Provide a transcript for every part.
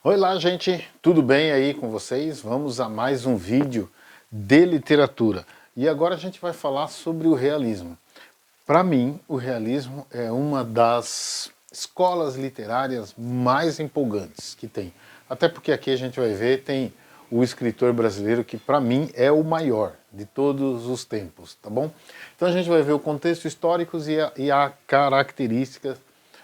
Olá, gente, tudo bem aí com vocês? Vamos a mais um vídeo de literatura. E agora a gente vai falar sobre o realismo. Para mim, o realismo é uma das escolas literárias mais empolgantes que tem. Até porque aqui a gente vai ver, tem o escritor brasileiro que para mim é o maior de todos os tempos, tá bom? Então a gente vai ver o contexto histórico e a características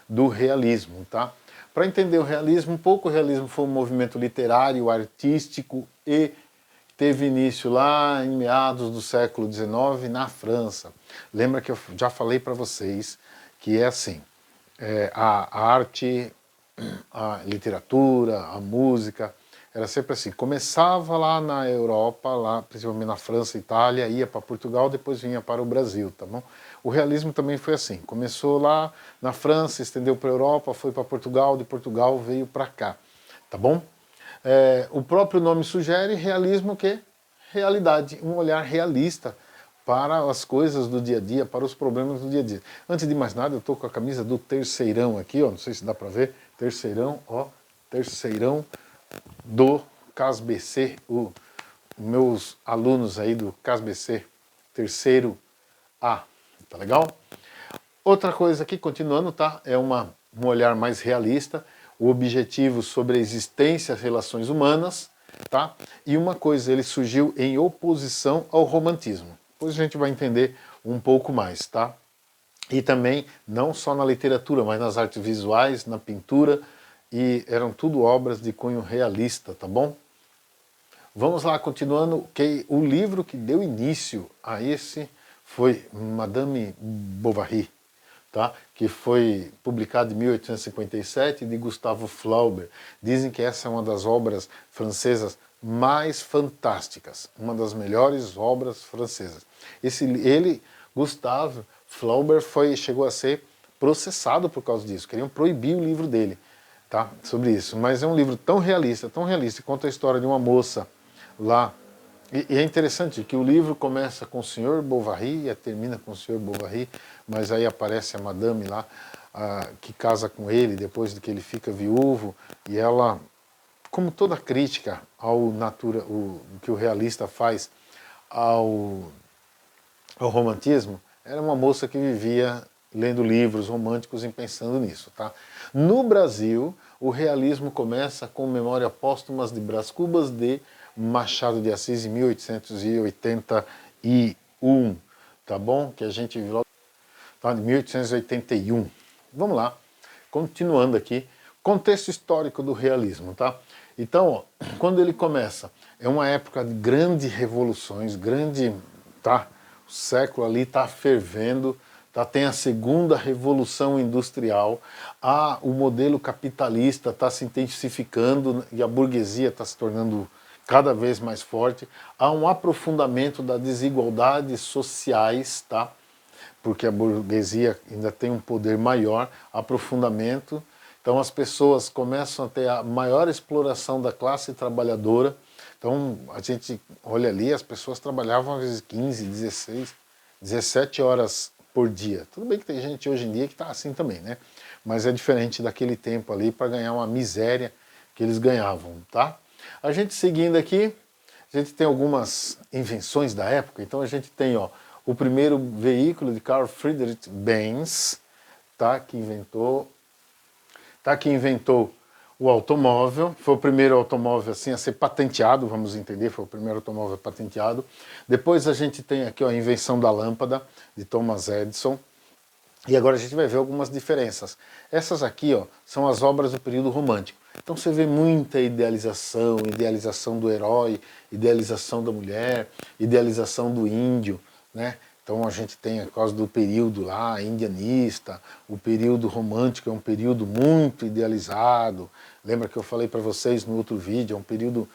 do realismo, tá? Para entender o realismo, um pouco o realismo foi um movimento literário, artístico e teve início lá em meados do século XIX na França. Lembra que eu já falei para vocês que é assim, a arte, a literatura, a música, era sempre assim, começava lá na Europa, lá principalmente na França, Itália, ia para Portugal, depois vinha para o Brasil, tá bom? O realismo também foi assim, começou lá na França, estendeu para a Europa, foi para Portugal, de Portugal veio para cá, tá bom? O próprio nome sugere realismo, o quê? Realidade, um olhar realista para as coisas do dia a dia, para os problemas do dia a dia. Antes de mais nada, eu estou com a camisa do Terceirão aqui, ó, não sei se dá para ver, Terceirão, ó, Terceirão do CASBC, meus alunos aí do CASBC, terceiro A, tá legal? Outra coisa aqui, continuando, tá? É um olhar mais realista, o objetivo sobre a existência das relações humanas, tá? E uma coisa, ele surgiu em oposição ao romantismo. Depois a gente vai entender um pouco mais, tá? E também, não só na literatura, mas nas artes visuais, na pintura, e eram tudo obras de cunho realista, tá bom? Vamos lá, continuando, que o livro que deu início a esse foi Madame Bovary, tá? Que foi publicado em 1857 de Gustave Flaubert. Dizem que essa é uma das obras francesas mais fantásticas, uma das melhores obras francesas. Gustave Flaubert, chegou a ser processado por causa disso, queriam proibir o livro dele, tá? Sobre isso. Mas é um livro tão realista, conta a história de uma moça lá. E é interessante que o livro começa com o Sr. Bovary e termina com o Sr. Bovary, mas aí aparece a Madame lá, que casa com ele depois de que ele fica viúvo, e ela, como toda crítica ao que o realista faz ao romantismo, era uma moça que vivia lendo livros românticos e pensando nisso, tá? No Brasil, o realismo começa com Memórias Póstumas de Brás Cubas de Machado de Assis em 1881, tá bom? Que a gente viu tá, de 1881. Vamos lá, continuando aqui, contexto histórico do realismo, tá? Então, ó, quando ele começa, é uma época de grandes revoluções, tá? O século ali está fervendo, tá? Tem a segunda revolução industrial, o modelo capitalista está se intensificando e a burguesia está se tornando cada vez mais forte, há um aprofundamento das desigualdades sociais, tá? Porque a burguesia ainda tem um poder maior, aprofundamento, então as pessoas começam a ter a maior exploração da classe trabalhadora. Então a gente olha ali, as pessoas trabalhavam às vezes 15, 16, 17 horas por dia. Tudo bem que tem gente hoje em dia que está assim também, né? Mas é diferente daquele tempo ali para ganhar uma miséria que eles ganhavam, tá? A gente seguindo aqui, a gente tem algumas invenções da época. Então a gente tem, ó, o primeiro veículo de Carl Friedrich Benz, tá, que inventou o automóvel. Foi o primeiro automóvel assim a ser patenteado, vamos entender, foi o primeiro automóvel patenteado. Depois a gente tem aqui, ó, a invenção da lâmpada de Thomas Edison. E agora a gente vai ver algumas diferenças. Essas aqui, ó, são as obras do período romântico. Então você vê muita idealização do herói, idealização da mulher, idealização do índio, né? Então a gente tem, por causa do período lá, indianista, o período romântico é um período muito idealizado. Lembra que eu falei para vocês no outro vídeo, é um período,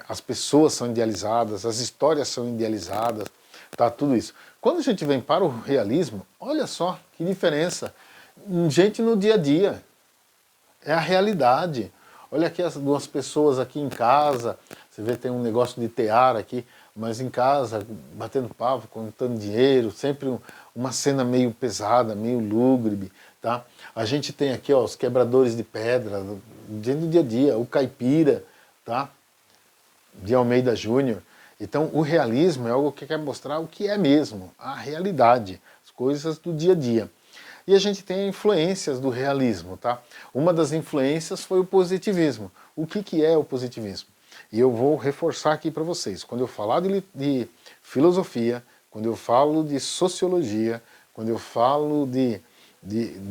as pessoas são idealizadas, as histórias são idealizadas, tá, tudo isso. Quando a gente vem para o realismo, olha só que diferença. Gente no dia a dia, é a realidade. Olha aqui as duas pessoas aqui em casa, Você vê, tem um negócio de tear aqui, mas em casa, batendo papo, contando dinheiro, sempre uma cena meio pesada, meio lúgubre, tá? A gente tem aqui, ó, os quebradores de pedra, dentro do dia a dia, o caipira, tá? De Almeida Júnior. Então, o realismo é algo que quer mostrar o que é mesmo, a realidade, as coisas do dia a dia. E a gente tem influências do realismo, tá? Uma das influências foi o positivismo. O que é o positivismo? E eu vou reforçar aqui para vocês. Quando eu falar de filosofia, quando eu falo de sociologia, quando eu falo de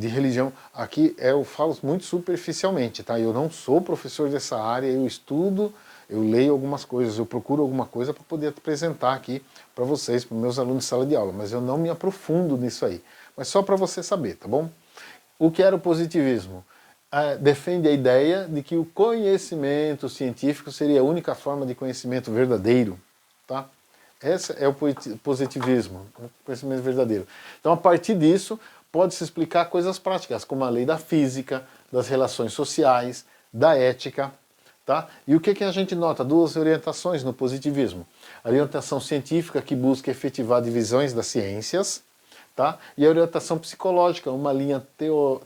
religião, aqui eu falo muito superficialmente, tá? Eu não sou professor dessa área, eu estudo, eu leio algumas coisas, eu procuro alguma coisa para poder apresentar aqui para vocês, para meus alunos de sala de aula, mas eu não me aprofundo nisso aí. Mas só para você saber, tá bom? O que era o positivismo? Defende a ideia de que o conhecimento científico seria a única forma de conhecimento verdadeiro, tá? Esse é o positivismo, o conhecimento verdadeiro. Então, a partir disso, pode-se explicar coisas práticas, como a lei da física, das relações sociais, da ética, tá? E o que a gente nota? Duas orientações no positivismo. A orientação científica, que busca efetivar divisões das ciências, tá? E a orientação psicológica, uma linha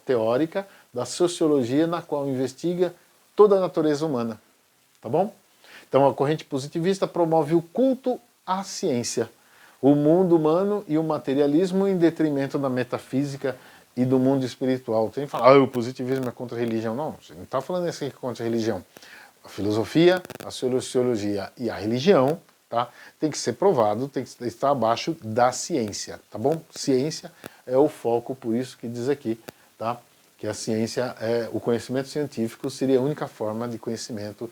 teórica da sociologia na qual investiga toda a natureza humana, tá bom? Então a corrente positivista promove o culto à ciência, o mundo humano e o materialismo em detrimento da metafísica e do mundo espiritual. Tem que falar, o positivismo é contra a religião. Não, você não está falando assim que é contra a religião. A filosofia, a sociologia e a religião, tá? Tem que ser provado, tem que estar abaixo da ciência, tá bom? Ciência é o foco, por isso que diz aqui, tá? Que a ciência, o conhecimento científico seria a única forma de conhecimento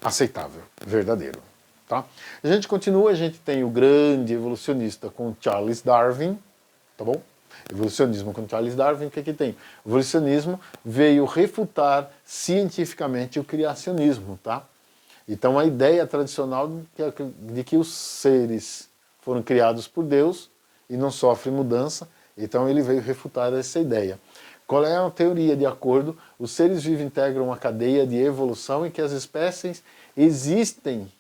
aceitável, verdadeiro, tá? A gente continua, a gente tem o grande evolucionista com Charles Darwin, tá bom? Evolucionismo com Charles Darwin, o que tem? O evolucionismo veio refutar cientificamente o criacionismo, tá? Então a ideia tradicional de que os seres foram criados por Deus e não sofrem mudança, então ele veio refutar essa ideia. Qual é a teoria? De acordo, os seres vivos integram uma cadeia de evolução em que as espécies existentes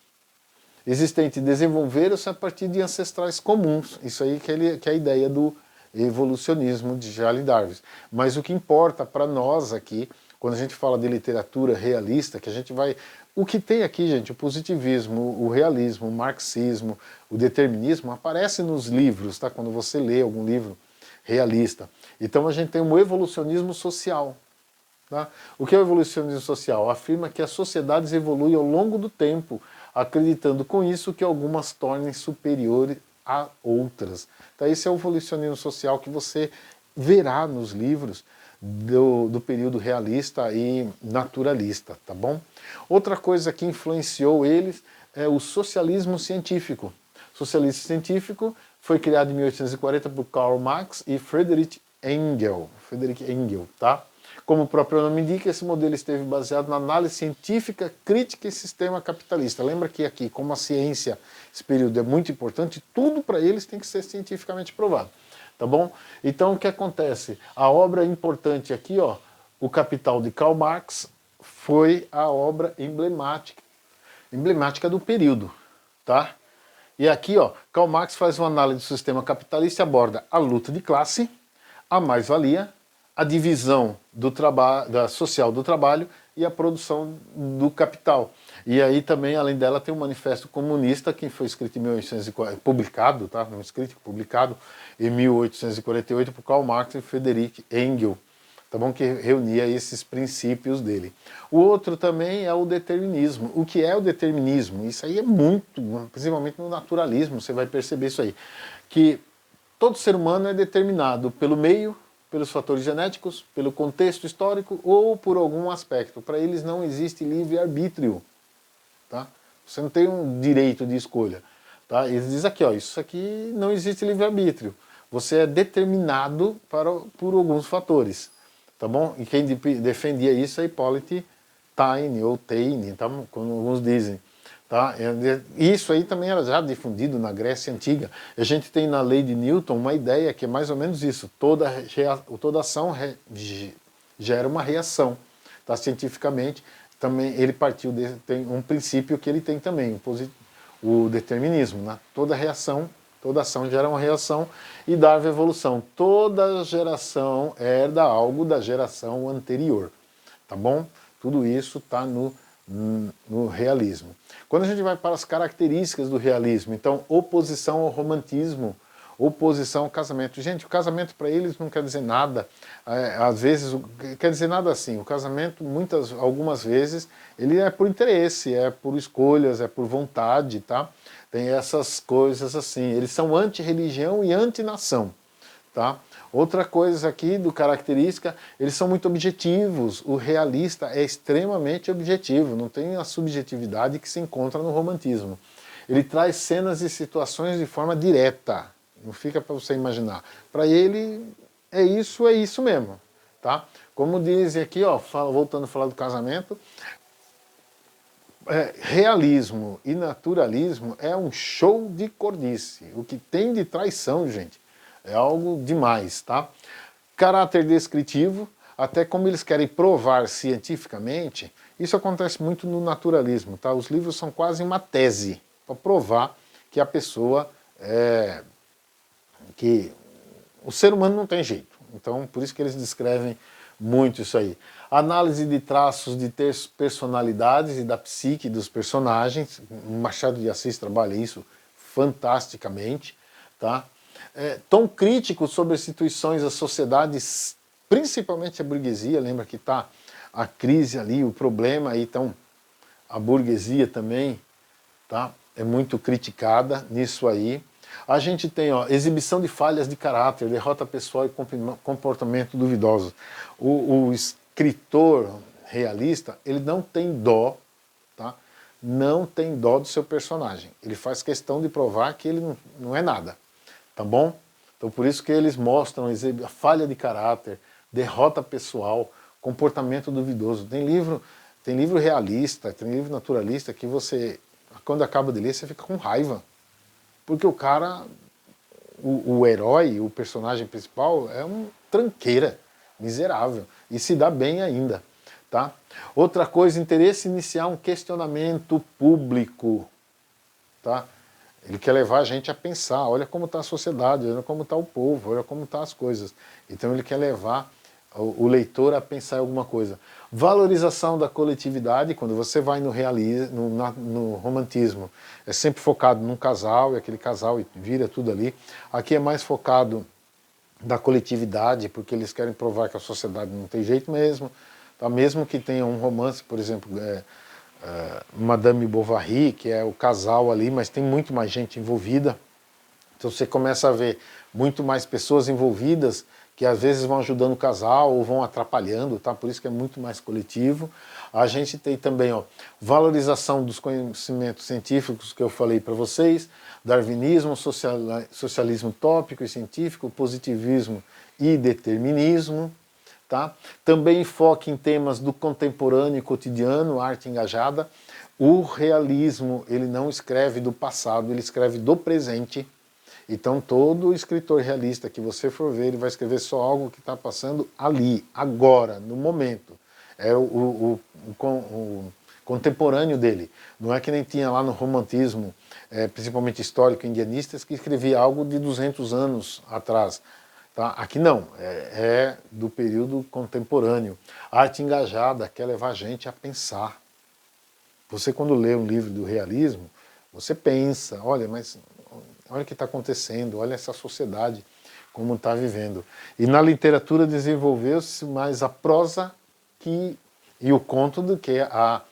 desenvolveram-se a partir de ancestrais comuns. Isso aí que é a ideia do evolucionismo de Charles Darwin. Mas o que importa para nós aqui, quando a gente fala de literatura realista, que a gente vai... O que tem aqui, gente, o positivismo, o realismo, o marxismo, o determinismo, aparece nos livros, tá? Quando você lê algum livro realista. Então a gente tem um evolucionismo social. Tá? O que é o evolucionismo social? Afirma que as sociedades evoluem ao longo do tempo, acreditando com isso que algumas tornem superiores a outras. Então esse é o evolucionismo social que você verá nos livros do período realista e naturalista, tá bom? Outra coisa que influenciou eles é o socialismo científico. O socialismo científico foi criado em 1840 por Karl Marx e Friedrich Engels, tá? Como o próprio nome indica, esse modelo esteve baseado na análise científica, crítica e sistema capitalista. Lembra que aqui, como a ciência, esse período é muito importante, tudo para eles tem que ser cientificamente provado. Tá bom? Então o que acontece? A obra importante aqui, ó, O Capital de Karl Marx, foi a obra emblemática do período, tá? E aqui, ó, Karl Marx faz uma análise do sistema capitalista e aborda a luta de classe, a mais-valia, a divisão social do trabalho e a produção do capital. E aí também, além dela, tem o Manifesto Comunista, que foi escrito em 1840, publicado, tá? Não escrito, publicado em 1848 por Karl Marx e Friedrich Engels, tá bom? Que reunia esses princípios dele. O outro também é o determinismo. O que é o determinismo? Isso aí é muito, principalmente no naturalismo, você vai perceber isso aí. Que todo ser humano é determinado pelo meio, pelos fatores genéticos, pelo contexto histórico ou por algum aspecto. Para eles não existe livre-arbítrio. Tá? Você não tem um direito de escolha. Tá? Eles dizem aqui, ó, isso aqui não existe livre-arbítrio. Você é determinado por alguns fatores. Tá bom? E quem defendia isso é Hippolyte Taine, ou Taine, tá? Como alguns dizem. Tá? Isso aí também era já difundido na Grécia Antiga. A gente tem na lei de Newton uma ideia que é mais ou menos isso. Toda ação gera uma reação, tá? Cientificamente. também ele partiu tem um princípio que ele tem também, o determinismo, né? Toda reação, toda ação gera uma reação, e Darwin evolução. Toda geração herda algo da geração anterior, tá bom? Tudo isso está no realismo. Quando a gente vai para as características do realismo, então oposição ao romantismo, oposição ao casamento. Gente, o casamento para eles não quer dizer nada, às vezes quer dizer nada assim. O casamento, algumas vezes, ele é por interesse, é por escolhas, é por vontade, tá? Tem essas coisas assim. Eles são anti-religião e anti-nação, tá? Outra coisa aqui do característica, eles são muito objetivos. O realista é extremamente objetivo, não tem a subjetividade que se encontra no romantismo. Ele traz cenas e situações de forma direta, não fica para você imaginar. Para ele é isso mesmo, tá? Como dizem aqui, ó, voltando a falar do casamento, realismo e naturalismo é um show de cordice. O que tem de traição, gente, é algo demais, tá? Caráter descritivo, até como eles querem provar cientificamente, isso acontece muito no naturalismo, tá? Os livros são quase uma tese para provar que a pessoa que o ser humano não tem jeito. Então, por isso que eles descrevem muito isso aí. Análise de traços de personalidades e da psique dos personagens. Machado de Assis trabalha isso fantasticamente, tá? Tom crítico sobre as instituições, as sociedades, principalmente a burguesia. Lembra que está a crise ali, o problema aí, então a burguesia também, tá? É muito criticada nisso aí. A gente tem, ó, exibição de falhas de caráter, derrota pessoal e comportamento duvidoso. O escritor realista, ele não tem dó, tá? Não tem dó do seu personagem. Ele faz questão de provar que ele não é nada, tá bom? Então por isso que eles mostram a falha de caráter, derrota pessoal, comportamento duvidoso. Tem livro realista, tem livro naturalista que você, quando acaba de ler, você fica com raiva. Porque o cara, o herói, o personagem principal, é um tranqueira, miserável, e se dá bem ainda, tá? Outra coisa, interesse iniciar um questionamento público, tá? Ele quer levar a gente a pensar, olha como está a sociedade, olha como está o povo, olha como estão as coisas. Então ele quer levar o leitor a pensar em alguma coisa. Valorização da coletividade, quando você vai no realismo, no romantismo, é sempre focado num casal, e aquele casal vira tudo ali. Aqui é mais focado da coletividade, porque eles querem provar que a sociedade não tem jeito mesmo, tá? Mesmo que tenha um romance, por exemplo, Madame Bovary, que é o casal ali, mas tem muito mais gente envolvida. Então você começa a ver muito mais pessoas envolvidas que às vezes vão ajudando o casal ou vão atrapalhando, tá? Por isso que é muito mais coletivo. A gente tem também, ó, valorização dos conhecimentos científicos que eu falei para vocês, darwinismo, socialismo tópico e científico, positivismo e determinismo, tá? Também enfoque em temas do contemporâneo e cotidiano, arte engajada. O realismo, ele não escreve do passado, ele escreve do presente. Então todo escritor realista que você for ver, ele vai escrever só algo que está passando ali, agora, no momento. É o contemporâneo dele. Não é que nem tinha lá no romantismo, principalmente histórico, indianistas, que escrevia algo de 200 anos atrás. Tá? Aqui não, é do período contemporâneo. A arte engajada quer levar a gente a pensar. Você quando lê um livro do realismo, você pensa, olha, mas olha o que está acontecendo, olha essa sociedade, como está vivendo. E na literatura desenvolveu-se mais a prosa e o conto do que a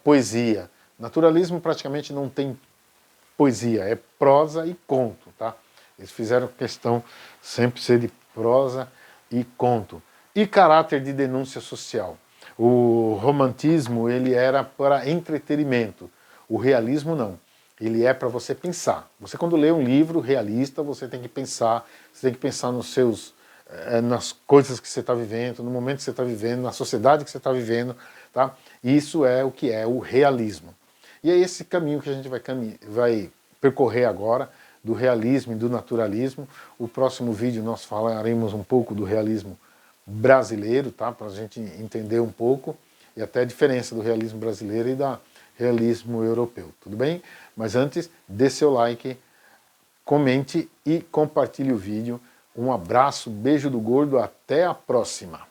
poesia. Naturalismo praticamente não tem poesia, é prosa e conto, tá? Eles fizeram questão sempre ser de prosa e conto. E caráter de denúncia social. O romantismo, ele era para entretenimento, o realismo não. Ele é para você pensar. Você quando lê um livro realista, você tem que pensar nas coisas que você está vivendo, no momento que você está vivendo, na sociedade que você está vivendo, tá? Isso é o que é o realismo. E é esse caminho que a gente vai percorrer agora, do realismo e do naturalismo. O próximo vídeo nós falaremos um pouco do realismo brasileiro, tá? Para a gente entender um pouco. e até a diferença do realismo brasileiro e do realismo europeu, tudo bem? Mas antes, dê seu like, comente e compartilhe o vídeo. Um abraço, beijo do gordo, até a próxima!